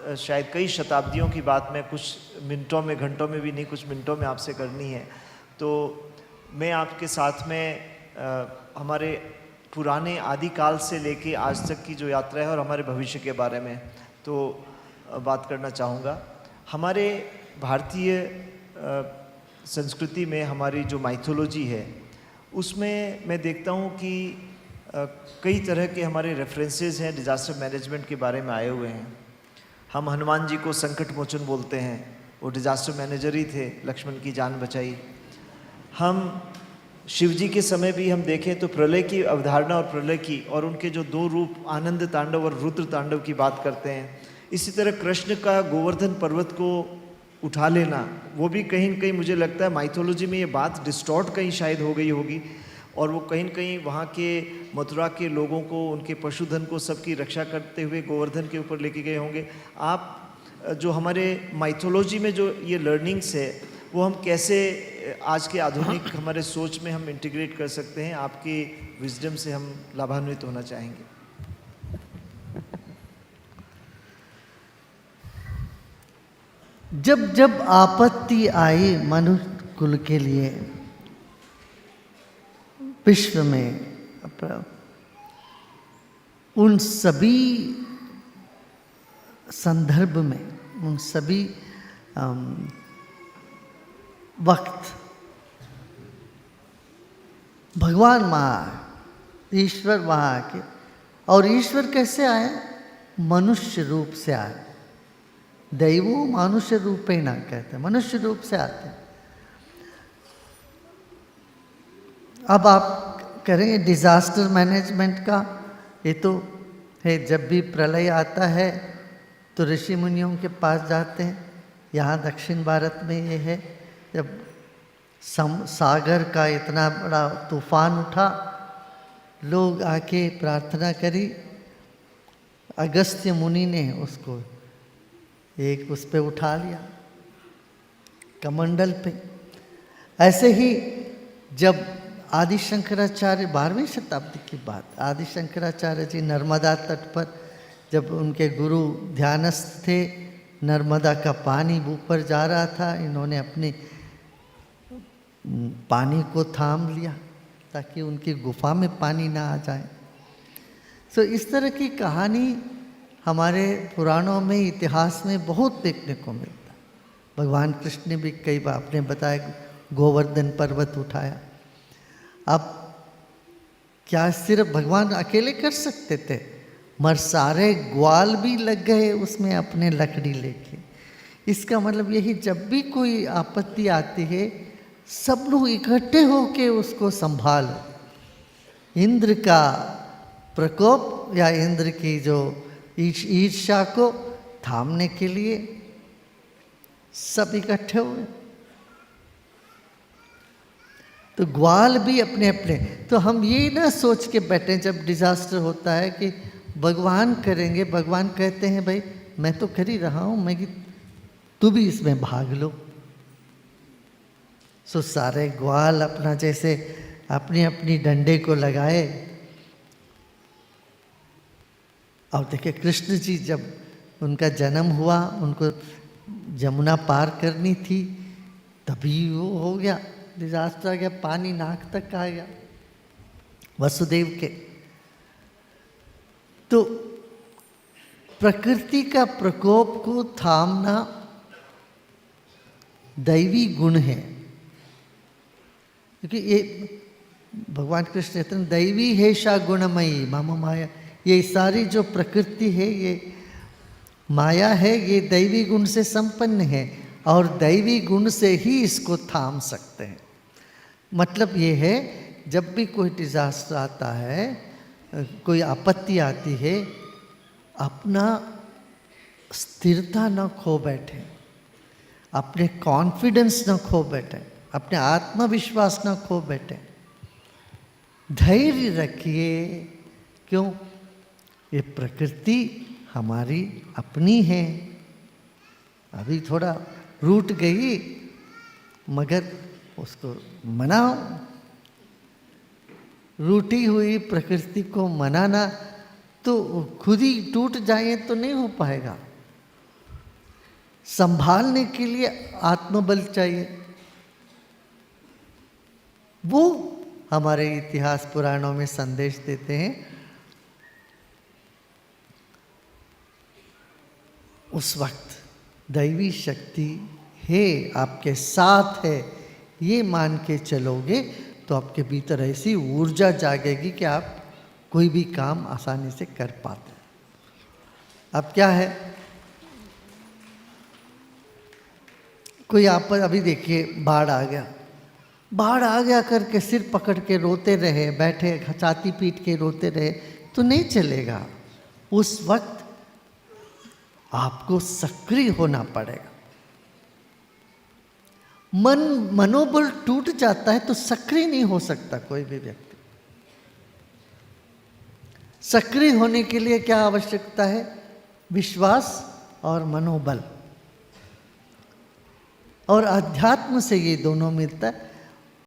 शायद कई शताब्दियों की बात मैं कुछ मिनटों में, घंटों में भी नहीं, कुछ मिनटों में आपसे करनी है। तो मैं आपके साथ में हमारे पुराने आदिकाल से लेके आज तक की जो यात्रा है और हमारे भविष्य के बारे में तो बात करना चाहूँगा। हमारे भारतीय संस्कृति में हमारी जो माइथोलॉजी है उसमें मैं देखता हूँ कि कई तरह के हमारे रेफरेंसेस हैं डिज़ास्टर मैनेजमेंट के बारे में आए हुए हैं। हम हनुमान जी को संकट मोचन बोलते हैं, वो डिज़ास्टर मैनेजर ही थे, लक्ष्मण की जान बचाई। हम शिव जी के समय भी हम देखें तो प्रलय की अवधारणा और प्रलय की और उनके जो दो रूप आनंद तांडव और रुद्र तांडव की बात करते हैं। इसी तरह कृष्ण का गोवर्धन पर्वत को उठा लेना, वो भी कहीं न कहीं मुझे लगता है माइथोलॉजी में ये बात डिस्टॉर्ट कहीं शायद हो गई होगी और वो कहीं न कहीं वहाँ के मथुरा के लोगों को, उनके पशुधन को, सबकी रक्षा करते हुए गोवर्धन के ऊपर लेके गए होंगे। आप जो हमारे माइथोलॉजी में जो ये लर्निंग्स है वो हम कैसे आज के आधुनिक हमारे सोच में हम इंटीग्रेट कर सकते हैं, आपकी विजडम से हम लाभान्वित होना चाहेंगे। जब जब आपत्ति आई मनुष्य कुल के लिए विश्व में, उन सभी संदर्भ में, उन सभी वक्त भगवान वहाँ, ईश्वर वहाँ आके, और ईश्वर कैसे आए? मनुष्य रूप से आए। दैवो मनुष्य रूपेण कहते हैं, मनुष्य रूप से आते हैं। अब आप करेंगे डिज़ास्टर मैनेजमेंट का, ये तो है जब भी प्रलय आता है तो ऋषि मुनियों के पास जाते हैं। यहाँ दक्षिण भारत में ये है, जब सागर का इतना बड़ा तूफान उठा, लोग आके प्रार्थना करी, अगस्त्य मुनि ने उसको एक उस पे उठा लिया, कमंडल पे। ऐसे ही जब आदि शंकराचार्य, 12वीं शताब्दी की बात, आदि शंकराचार्य जी नर्मदा तट पर जब उनके गुरु ध्यानस्थ थे, नर्मदा का पानी ऊपर जा रहा था, इन्होंने अपने पानी को थाम लिया ताकि उनकी गुफा में पानी ना आ जाए। तो इस तरह की कहानी हमारे पुराणों में, इतिहास में बहुत देखने को मिलता है। भगवान कृष्ण ने भी कई बार आपने बताया गोवर्धन पर्वत उठाया। अब क्या सिर्फ भगवान अकेले कर सकते थे? मगर सारे ग्वाल भी लग गए उसमें अपने लकड़ी लेके। इसका मतलब यही, जब भी कोई आपत्ति आती है सब लोग इकट्ठे होके उसको संभालो। इंद्र का प्रकोप या इंद्र की जो ईर्ष्या को थामने के लिए सब इकट्ठे हुए। तो ग्वाल भी अपने अपने, तो हम ये ना सोच के बैठे जब डिजास्टर होता है कि भगवान करेंगे। भगवान कहते हैं भाई मैं तो कर ही रहा हूं, मैं तू भी इसमें भाग लो। सो सारे ग्वाल अपना जैसे अपनी अपनी डंडे को लगाए। और देखिए कृष्ण जी जब उनका जन्म हुआ, उनको जमुना पार करनी थी, तभी वो हो गया, डिजास्टर आ गया, पानी नाक तक आ गया वसुदेव के। तो प्रकृति का प्रकोप को थामना दैवी गुण है, क्योंकि ये भगवान कृष्ण कहते हैं दैवी हेषा गुणमयी मम माया। ये सारी जो प्रकृति है, ये माया है, ये दैवी गुण से संपन्न है और दैवी गुण से ही इसको थाम सकते हैं। मतलब ये है जब भी कोई डिजास्टर आता है, कोई आपत्ति आती है, अपना स्थिरता न खो बैठे, अपने कॉन्फिडेंस न खो बैठे, अपने आत्मविश्वास न खो बैठे, धैर्य रखिए। क्यों? ये प्रकृति हमारी अपनी है, अभी थोड़ा रूठ गई मगर उसको मनाओ। रूठी हुई प्रकृति को मनाना तो खुद ही टूट जाए तो नहीं हो पाएगा। संभालने के लिए आत्मबल चाहिए। वो हमारे इतिहास पुराणों में संदेश देते हैं। उस वक्त दैवी शक्ति है, आपके साथ है, ये मान के चलोगे तो आपके भीतर ऐसी ऊर्जा जागेगी कि आप कोई भी काम आसानी से कर पाते हैं। अब क्या है, कोई आप अभी देखिए बाढ़ आ गया करके सिर पकड़ के रोते रहे, बैठे छाती पीट के रोते रहे तो नहीं चलेगा। उस वक्त आपको सक्रिय होना पड़ेगा। मनोबल टूट जाता है तो सक्रिय नहीं हो सकता कोई भी व्यक्ति। सक्रिय होने के लिए क्या आवश्यकता है? विश्वास और मनोबल, और अध्यात्म से ये दोनों मिलता है।